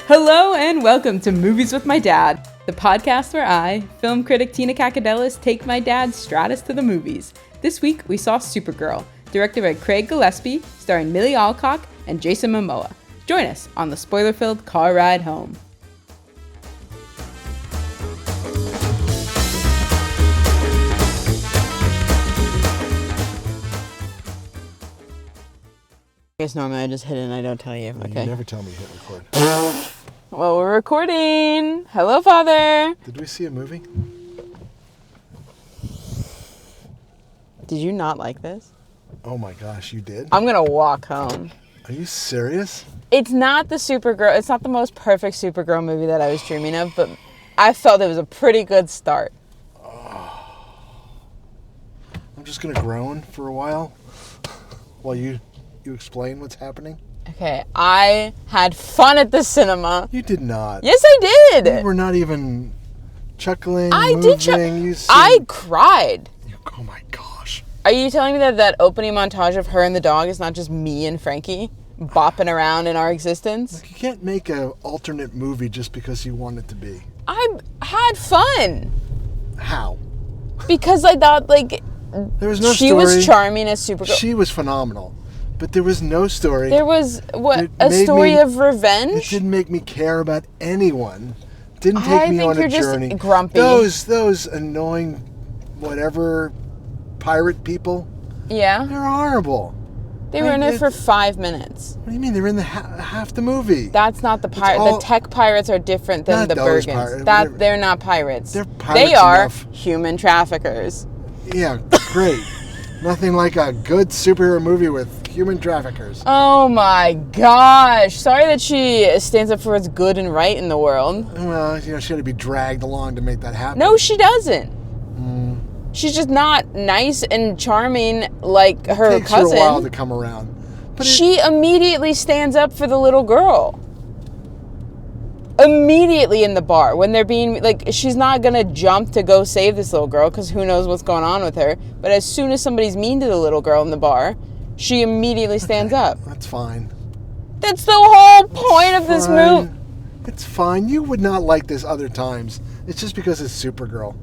Hello and welcome to Movies with My Dad, the podcast where I, film critic Tina Kakadelis, take my dad Stratis to the movies. This week we saw Supergirl, directed by Craig Gillespie, starring Millie Alcock and Jason Momoa. Join us on the spoiler-filled car ride home. I guess normally I just hit it and I don't tell you. Okay. You never tell me to hit record. Well, we're recording. Hello, Father. Did we see a movie? Did you not like this? Oh my gosh, you did? I'm gonna walk home. Are you serious? It's not the Supergirl. It's not the most perfect Supergirl movie that I was dreaming of, but I felt it was a pretty good start. I'm just gonna groan for a while while you explain what's happening. Okay, I had fun at the cinema. You did not. Yes, I did. You were not even chuckling, I moving. did. I cried. Oh my gosh. Are you telling me that opening montage of her and the dog is not just me and Frankie bopping around in our existence? Look, you can't make an alternate movie just because you want it to be. I had fun. How? Because I thought, there was no she story. was charming as Supergirl. She was phenomenal. But there was no story. There was, a story of revenge? It didn't make me care about anyone. Didn't take me on a journey. Just grumpy. Those annoying, whatever, pirate people. Yeah. They're horrible. They were in it for 5 minutes. What do you mean? They're in the half the movie. That's not the pirate. The tech pirates are different than the Bergens. They're not pirates. They're pirates They are enough. Human traffickers. Yeah, great. Nothing like a good superhero movie with human traffickers. Oh my gosh. Sorry that she stands up for what's good and right in the world. Well, she had to be dragged along to make that happen. No, she doesn't. She's just not nice and charming like her cousin. It takes her a while to come around. But she immediately stands up for the little girl. Immediately in the bar when they're being she's not gonna jump to go save this little girl because who knows what's going on with her, but as soon as somebody's mean to the little girl in the bar, she immediately stands up. That's fine. That's the whole point of this movie. It's fine. You would not like this other times. It's just because it's Supergirl.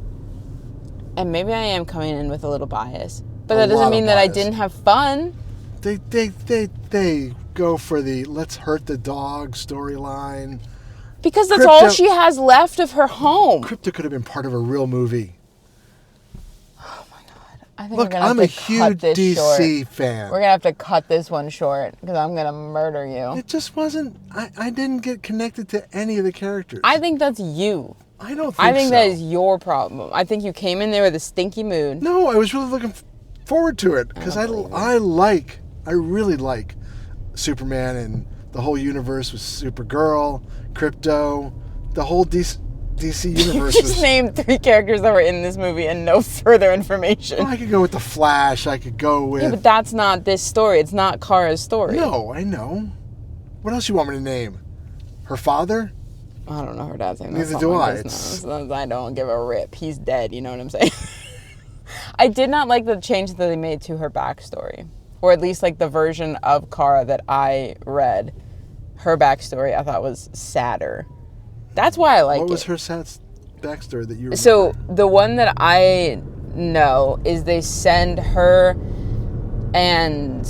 And maybe I am coming in with a little bias, but that doesn't mean that I didn't have fun. They go for the let's hurt the dog storyline. Because that's all she has left of her home. Crypto could have been part of a real movie. Oh my God. I think Look, we're going to have to cut this short. I'm a huge DC fan. We're going to have to cut this one short because I'm going to murder you. It just wasn't, I didn't get connected to any of the characters. I think that's you. I don't think so. I think that is your problem. I think you came in there with a stinky mood. No, I was really looking forward to it because I really like Superman and the whole universe with Supergirl, Crypto, the whole DC universe. You just named 3 characters that were in this movie and no further information. Well, I could go with the Flash. I could go with... Yeah, but that's not this story. It's not Kara's story. No, I know. What else you want me to name? Her father? I don't know her dad's name. Neither do I. I don't give a rip. He's dead. You know what I'm saying? I did not like the change that they made to her backstory. Or at least the version of Kara that I read. Her backstory I thought was sadder. That's why I liked it. What was her sad backstory that you remember? So the one that I know is they send her and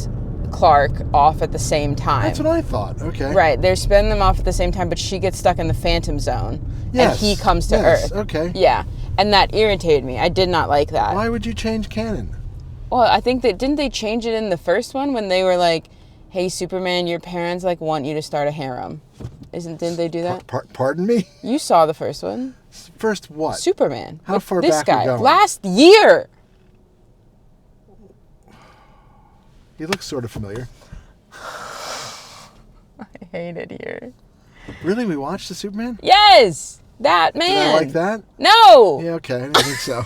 Clark off at the same time. That's what I thought. Okay. Right. They're spending them off at the same time, but she gets stuck in the Phantom Zone. Yes. And he comes to Earth. Okay. Yeah. And that irritated me. I did not like that. Why would you change canon? Well, I think didn't they change it in the first one when they were like, hey, Superman, your parents want you to start a harem. Didn't they do that? Pardon me? You saw the first one. First what? Superman. How far this back guy. are we going? Last year. He looks sort of familiar. I hate it here. Really? We watched the Superman? Yes! That man. Did I like that? No! Yeah, okay. I didn't think so.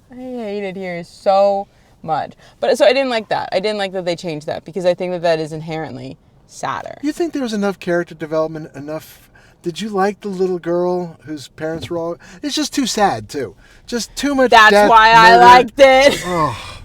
I hate it here so much. But so I didn't like that. I didn't like that they changed that because I think that is inherently sadder. You think there was enough character development, enough... Did you like the little girl whose parents were all... It's just too sad, too. Just too much That's death, why murder. I liked it. Oh.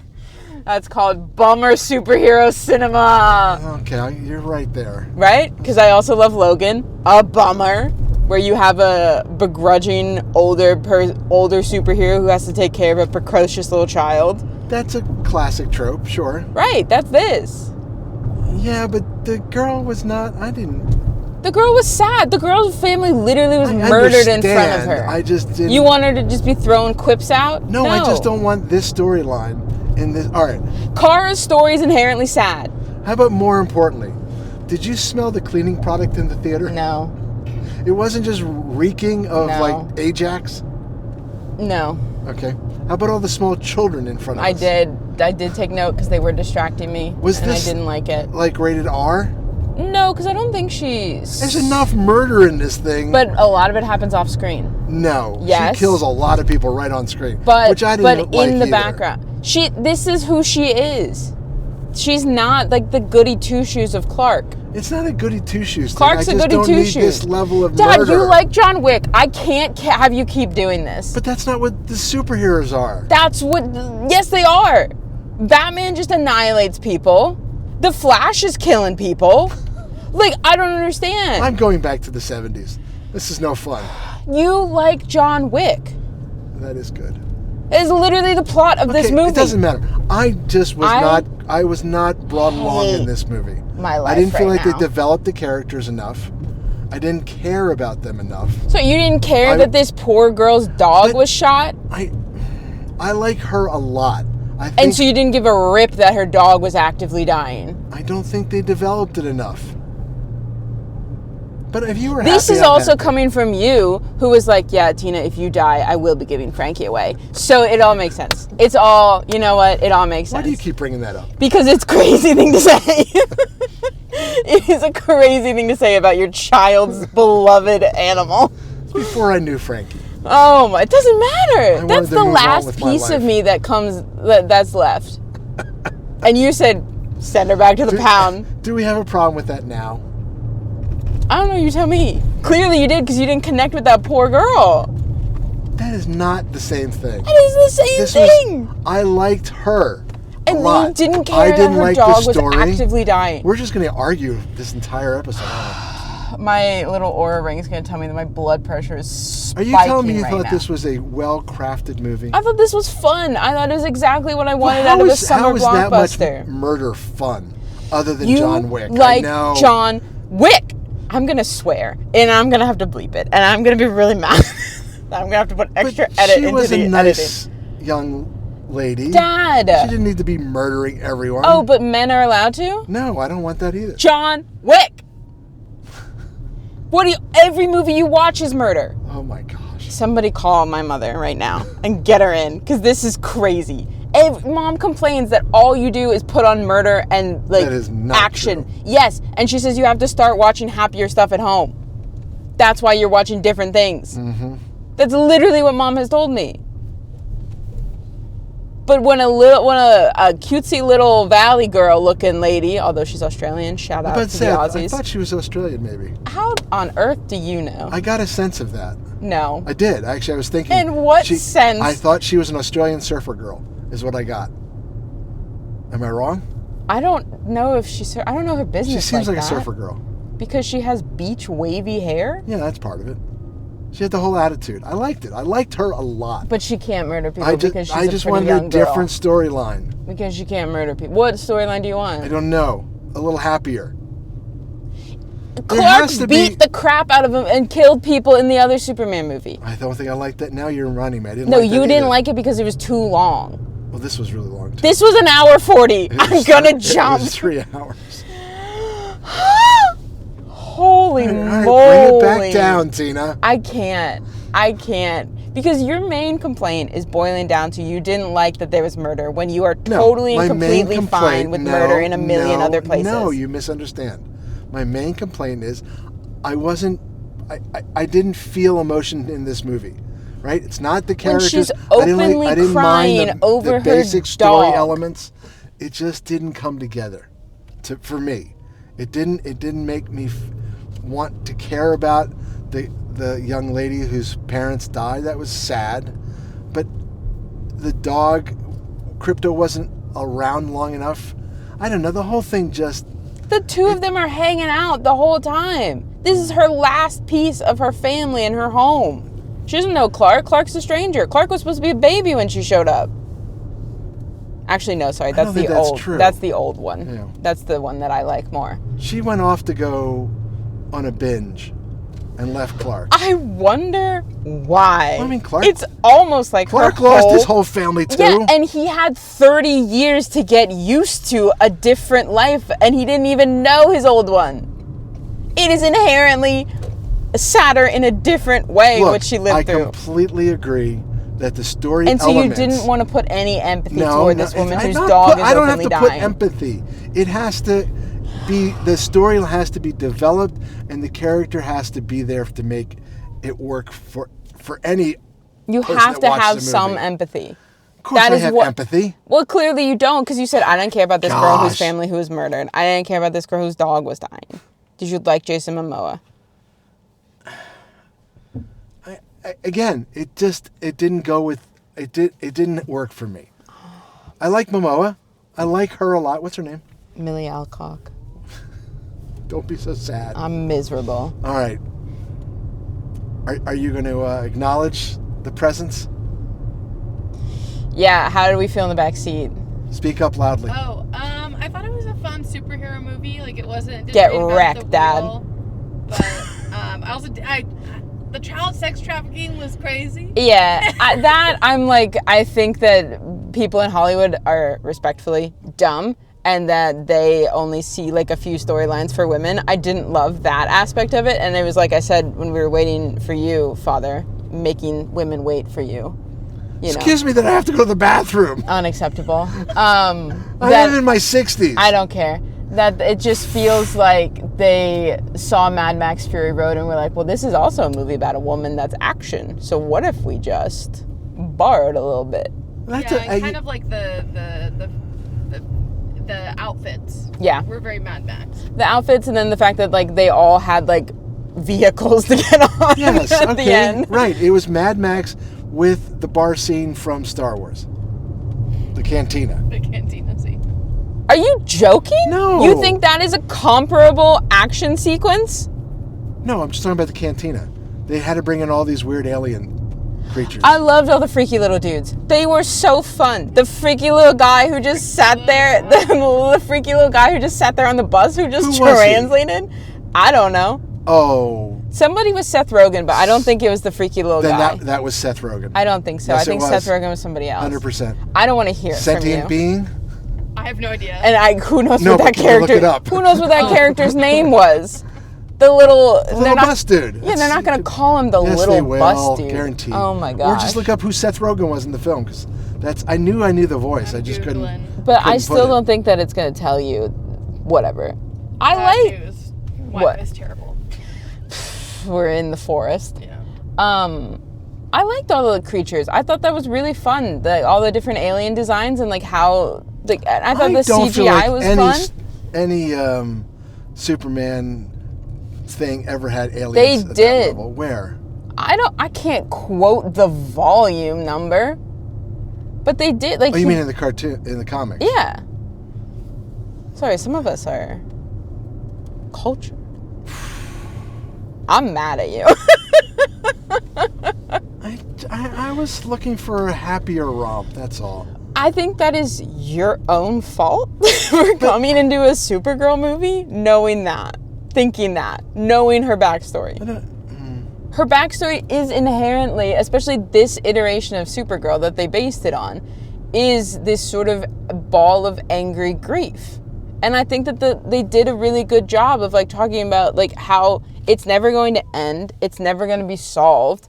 That's called bummer superhero cinema. Okay, you're right there. Right? Because I also love Logan. A bummer. Where you have a begrudging older superhero who has to take care of a precocious little child. That's a classic trope, sure. Right, that's this. Yeah, but the girl was not... The girl was sad. The girl's family literally was murdered in front of her. I just didn't... You want her to just be throwing quips out? No, I just don't want this storyline in this... All right. Kara's story is inherently sad. How about more importantly, did you smell the cleaning product in the theater? No. It wasn't just reeking of, like, Ajax? No. Okay. How about all the small children in front of us? I did take note because they were distracting me. And I didn't like it. Like, rated R? No, because I don't think she's... There's enough murder in this thing. But a lot of it happens off screen. No. Yes. She kills a lot of people right on screen. But in the background. This is who she is. She's not like the goody two-shoes of Clark. It's not a goody two-shoes. Clark's a goody two-shoes. This level of Dad, murder. you like John Wick. I can't have you keep doing this. But that's not what the superheroes are. That's what... Yes, they are. Batman just annihilates people. The Flash is killing people. Like, I don't understand. I'm going back to the 70s. This is no fun. You like John Wick. That is good. It's literally the plot of this movie. It doesn't matter. I was not brought along in this movie. My life I didn't feel like now. they developed the characters enough. I didn't care about them enough. So you didn't care that this poor girl's dog was shot? I like her a lot. And so you didn't give a rip that her dog was actively dying? I don't think they developed it enough. But if you were This happy, is also coming from you, who was like, yeah, Tina, if you die, I will be giving Frankie away. So it all makes sense. It's all, you know what? It all makes sense. Why do you keep bringing that up? Because it's a crazy thing to say. It is a crazy thing to say about your child's beloved animal. It's before I knew Frankie. Oh, it doesn't matter. That's the last piece of me that's left. And you said, send her back to the pound. Do we have a problem with that now? I don't know, you tell me. Clearly you did, because you didn't connect with that poor girl. That is not the same thing. That is the same thing. I liked her. And you didn't care that her dog was actively dying. We're just going to argue this entire episode. My little aura ring is going to tell me that my blood pressure is spiking. Are you telling me you right thought now. this was a well-crafted movie? I thought this was fun. I thought it was exactly what I wanted out of a summer blockbuster. How is that much murder fun, other than John Wick? Like John Wick. I'm going to swear, and I'm going to have to bleep it, and I'm going to be really mad. I'm going to have to put extra edit into the editing. She was a nice young lady. Dad! She didn't need to be murdering everyone. Oh, but men are allowed to? No, I don't want that either. John Wick! Every movie you watch is murder. Oh my gosh. Somebody call my mother right now and get her in, because this is crazy. Mom complains that all you do is put on murder and that is not action. True. Yes, and she says you have to start watching happier stuff at home. That's why you're watching different things. Mm-hmm. That's literally what Mom has told me. But when a cutesy little valley girl looking lady, although she's Australian, shout out to the Aussies. I thought she was Australian, maybe. How on earth do you know? I got a sense of that. No. I did. Actually, I was thinking. In what sense? I thought she was an Australian surfer girl, is what I got. Am I wrong? I don't know if I don't know her business. She seems like that. a surfer girl. Because she has beach wavy hair? Yeah, that's part of it. She had the whole attitude. I liked it. I liked her a lot. But she can't murder people because she's a pretty young girl. I just wanted a different storyline. Because she can't murder people. What storyline do you want? I don't know. A little happier. Clark beat the crap out of him and killed people in the other Superman movie. I don't think I like that. Now you're reminding me. I didn't like that you didn't either. Like it because it was too long. Well, this was really long, too. This was an hour 40. I'm gonna jump. It was 3 hours. Holy moly. Bring it back down, Tina. I can't. Because your main complaint is boiling down to you didn't like that there was murder when you are totally and completely fine with murder in a million other places. No, you misunderstand. My main complaint is I didn't feel emotion in this movie. Right? It's not the characters. When she's openly I didn't crying mind over the basic her story dog. elements. It just didn't come together for me. It didn't make me want to care about the young lady whose parents died. That was sad. But the dog, Crypto wasn't around long enough. I don't know. The whole thing just... The two of them are hanging out the whole time. This is her last piece of her family and her home. She doesn't know Clark. Clark's a stranger. Clark was supposed to be a baby when she showed up. Actually, no, sorry. That's the old. That's the old one. Yeah. That's the one that I like more. She went off to go on a binge and left Clark. I wonder why. I mean, Clark... It's almost like Clark lost his whole family, too. Yeah, and he had 30 years to get used to a different life, and he didn't even know his old one. It is inherently sadder in a different way what she lived through. I completely agree that the story and so elements... you didn't want to put any empathy toward this woman whose dog is openly dying. I don't have to put empathy. It has to... the story has to be developed, and the character has to be there to make it work for any. You have to have some empathy. Of course, I have empathy. Well, clearly you don't, because you said I didn't care about this girl whose family who was murdered. I didn't care about this girl whose dog was dying. Did you like Jason Momoa? Again, it didn't go with it. It didn't work for me. I like Momoa. I like her a lot. What's her name? Millie Alcock. Don't be so sad. I'm miserable. All right. Are you going to acknowledge the presence? Yeah. How did we feel in the back seat? Speak up loudly. Oh, I thought it was a fun superhero movie. Like it wasn't. Get wrecked, Dad. But the child sex trafficking was crazy. Yeah, I think that people in Hollywood are respectfully dumb, and that they only see like a few storylines for women. I didn't love that aspect of it, and it was like I said when we were waiting for you, Father, making women wait for you. Excuse me that I have to go to the bathroom. Unacceptable. I'm in my 60s. I don't care. That it just feels like they saw Mad Max Fury Road and were like, well, this is also a movie about a woman that's action. So what if we just borrowed a little bit? Kind of like the outfits. Yeah. We're very Mad Max. The outfits, and then the fact that like they all had like vehicles to get on at the end. Right. It was Mad Max with the bar scene from Star Wars. The cantina. The cantina scene. Are you joking? No. You think that is a comparable action sequence? No, I'm just talking about the cantina. They had to bring in all these weird alien creatures. I loved all the freaky little dudes. They were so fun. The freaky little guy who just sat there, the freaky little guy who just sat there on the bus who just translated. I don't know. Oh. Somebody was Seth Rogen, but I don't think it was the freaky little guy. That was Seth Rogen. I don't think so. Yes, I think Seth Rogen was somebody else. 100%. I don't want to hear it from you. Sentient being? I have no idea. And who knows what that character? Look it up. Who knows what that character's name was? The little bus dude. Yeah, they're not going to call him the little bus dude. Guaranteed. Oh my gosh. Or just look up who Seth Rogen was in the film, because I knew the voice. I just couldn't. But I still don't think that it's going to tell you. Whatever. What is terrible. We're in the forest. Yeah. I liked all the creatures. I thought that was really fun. All the different alien designs and like how. I thought the CGI was fun. Any Superman thing ever had aliens. They at did. That level. Where? I can't quote the volume number, but they did. Like. Oh, you mean in the cartoon, in the comics? Yeah. Sorry, some of us are cultured. I'm mad at you. I was looking for a happier romp, that's all. I think that is your own fault for coming into a Supergirl movie knowing that, thinking that, knowing her backstory. Her backstory is inherently, especially this iteration of Supergirl that they based it on, is this sort of ball of angry grief. And I think that they did a really good job of like talking about like how it's never going to end, it's never going to be solved,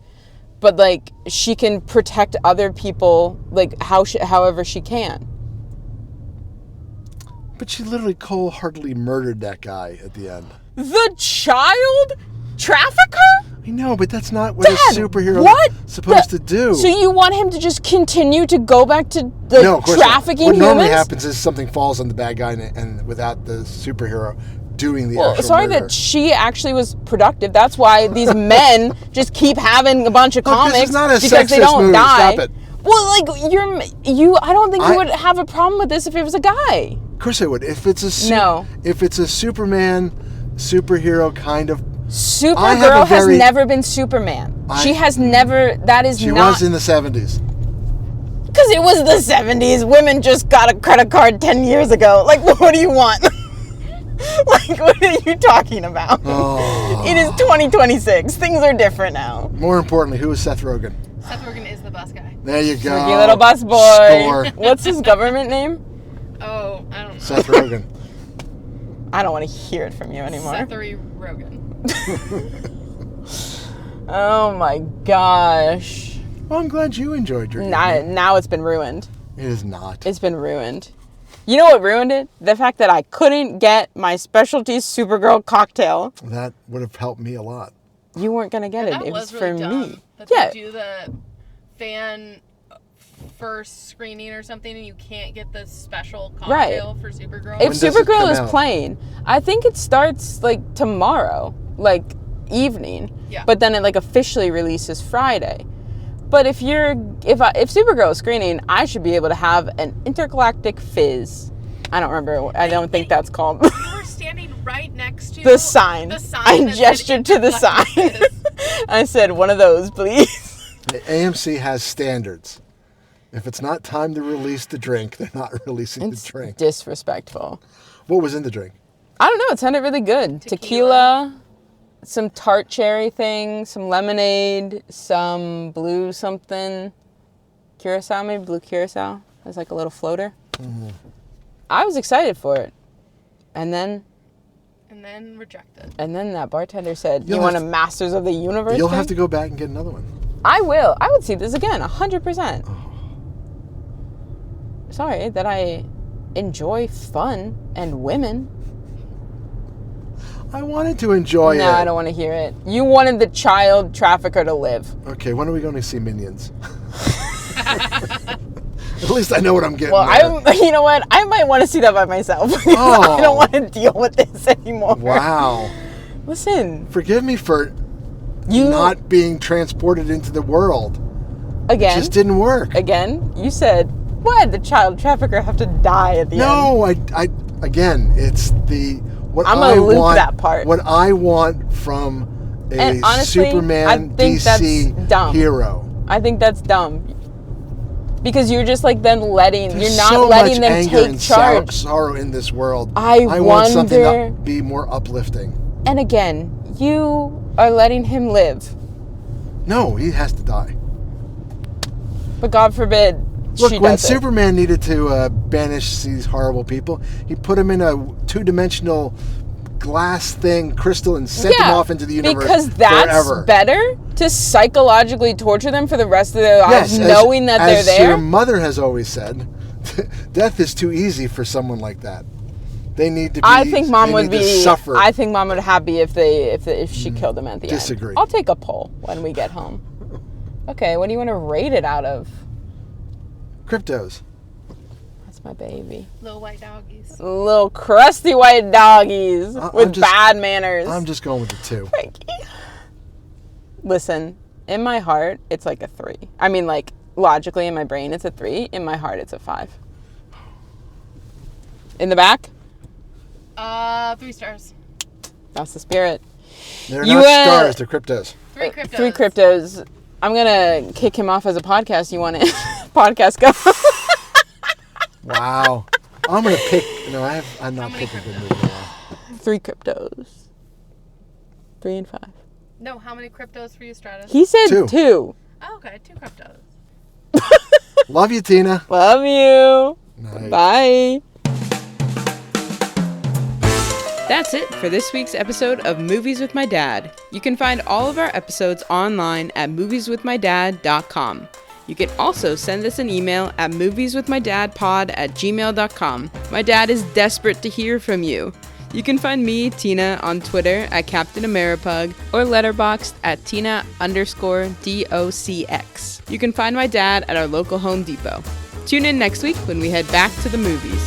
but like she can protect other people like however she can. But she literally cold-heartedly murdered that guy at the end. The child trafficker? I know, but that's not what a superhero is supposed to do. So you want him to just continue to go back to the trafficking humans? What normally happens is something falls on the bad guy and without the superhero doing the actual sorry murder. that she actually was productive. That's why these men just keep having a bunch of comics this is not a because they sexist don't movie. die. Stop it. Well, like, I don't think you would have a problem with this if it was a guy. Of course I would. If it's a Superman, superhero kind of... Supergirl has never been Superman. She has never... She was in the 70s. Because it was the 70s. Women just got a credit card 10 years ago. Like, what do you want? Like, what are you talking about? Oh. It is 2026. Things are different now. More importantly, who is Seth Rogen? Seth Rogen is the bus guy. There you go. Sneaky little bus boy. Score. What's his government name? Oh, I don't know. Seth Rogen. I don't want to hear it from you anymore. Sethery Rogen. Oh my gosh. Well, I'm glad you enjoyed your Now it's been ruined. It is not. It's been ruined. You know what ruined it? The fact that I couldn't get my specialty Supergirl cocktail. That would have helped me a lot. You weren't going to get it. That It was really for dumb me. that Yeah. they do the fan first screening or something and you can't get the special cocktail for Supergirl. If When does it Supergirl come is out? playing, I think it starts like tomorrow, like evening. Yeah. But then it like officially releases Friday. But if Supergirl is screening, I should be able to have an intergalactic fizz. I don't remember. I don't think that's called. You were standing right next to The sign. I that gestured said to the sign. Fizz. I said, one of those, please. The AMC has standards. If it's not time to release the drink, they're not releasing It's the drink. disrespectful. What was in the drink? I don't know. It sounded really good. Tequila, some tart cherry thing, some lemonade, some blue something. Curacao, maybe blue curacao. It's like a little floater. Mm-hmm. I was excited for it. And then Rejected. And then that bartender said, You'll you want a have Masters of the Universe You'll thing? have to go back and get another one. I will. I would see this again, 100%. Sorry that I enjoy fun and women. I wanted to enjoy it. No, I don't want to hear it. You wanted the child trafficker to live. Okay, when are we going to see Minions? At least I know what I'm getting. Well, you know what? I might want to see that by myself. Oh. I don't want to deal with this anymore. Wow. Listen. Forgive me for not being transported into the world. Again. It just didn't work. Again, you said, why did the child trafficker have to die at the end? No, again, it's what I'm I gonna loop want. that part. What I want from a And honestly, Superman I think DC that's dumb. hero. I think that's dumb. Because you're just like then There's you're not so letting much them anger take and charge. sorrow in this world. I want something wonder- to be more uplifting. And again, you are letting him live. No, he has to die. But God forbid Look, she when does it. Superman needed to banish these horrible people, he put him in a two-dimensional glass thing, crystal, and sent them off into the universe because that's forever. better to psychologically torture them for the rest of their lives, Yes, knowing that they're as there. your mother has always said, death is too easy for someone like that. They need to be. I think Mom would be. Suffer. I think Mom would be happy if she killed him at the Disagree. end. I'll take a poll when we get home. Okay, what do you want to rate it out of? Cryptos. That's my baby. Little white doggies. Little crusty white doggies with just- bad manners. I'm just going with the 2. Frankie. Listen, in my heart, it's like a 3. I mean, like, logically in my brain, it's a 3. In my heart, it's a 5. In the back? 3 stars. That's the spirit. They're You, not stars. They're cryptos. 3 cryptos. 3 cryptos. I'm going to kick him off as a podcast. You want it? Podcast go. Wow. I'm gonna pick. No, I'm not picking a good movie. Now. 3 cryptos. 3 and 5. No, how many cryptos for you, Stratis? He said 2. 2. Oh, okay, 2 cryptos. Love you, Tina. Love you. Nice. Bye. That's it for this week's episode of Movies with My Dad. You can find all of our episodes online at movieswithmydad.com. You can also send us an email at movieswithmydadpod@gmail.com. My dad is desperate to hear from you. You can find me, Tina, on Twitter at Captain Ameripug or letterboxed at Tina_DOCX. You can find my dad at our local Home Depot. Tune in next week when we head back to the movies.